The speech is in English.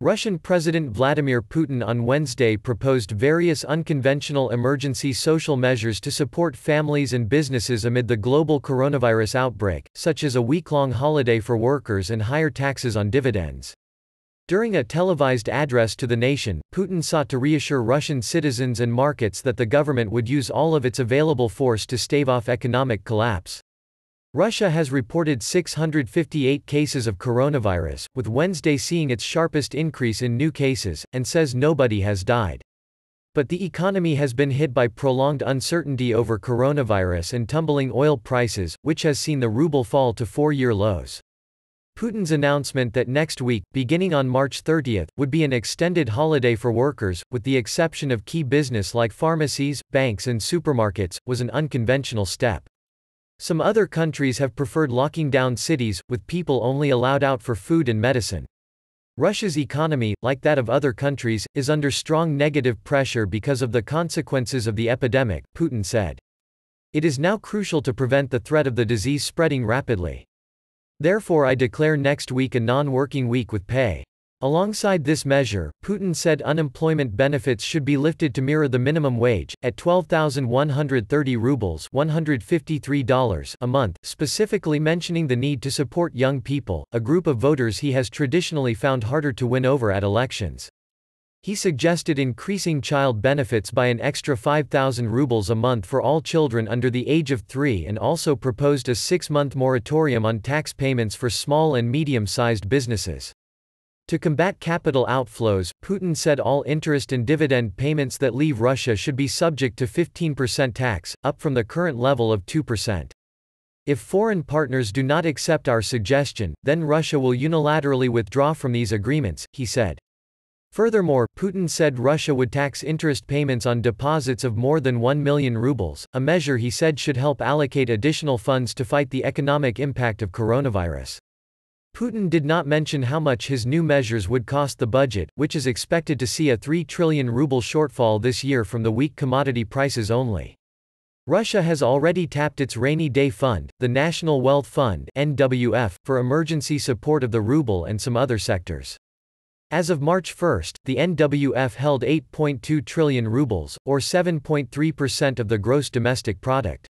Russian President Vladimir Putin on Wednesday proposed various unconventional emergency social measures to support families and businesses amid the global coronavirus outbreak, such as a week-long holiday for workers and higher taxes on dividends. During a televised address to the nation, Putin sought to reassure Russian citizens and markets that the government would use all of its available force to stave off economic collapse. Russia has reported 658 cases of coronavirus, with Wednesday seeing its sharpest increase in new cases, and says nobody has died. But the economy has been hit by prolonged uncertainty over coronavirus and tumbling oil prices, which has seen the ruble fall to four-year lows. Putin's announcement that next week, beginning on March 30, would be an extended holiday for workers, with the exception of key business like pharmacies, banks and supermarkets, was an unconventional step. Some other countries have preferred locking down cities, with people only allowed out for food and medicine. Russia's economy, like that of other countries, is under strong negative pressure because of the consequences of the epidemic, Putin said. It is now crucial to prevent the threat of the disease spreading rapidly. Therefore, I declare next week a non-working week with pay. Alongside this measure, Putin said unemployment benefits should be lifted to mirror the minimum wage, at 12,130 rubles $153 a month, specifically mentioning the need to support young people, a group of voters he has traditionally found harder to win over at elections. He suggested increasing child benefits by an extra 5,000 rubles a month for all children under the age of 3 and also proposed a 6-month moratorium on tax payments for small and medium-sized businesses. To combat capital outflows, Putin said all interest and dividend payments that leave Russia should be subject to 15% tax, up from the current level of 2%. If foreign partners do not accept our suggestion, then Russia will unilaterally withdraw from these agreements, he said. Furthermore, Putin said Russia would tax interest payments on deposits of more than 1 million rubles, a measure he said should help allocate additional funds to fight the economic impact of coronavirus. Putin did not mention how much his new measures would cost the budget, which is expected to see a 3 trillion ruble shortfall this year from the weak commodity prices only. Russia has already tapped its rainy day fund, the National Wealth Fund (NWF), for emergency support of the ruble and some other sectors. As of March 1, the NWF held 8.2 trillion rubles, or 7.3% of the gross domestic product.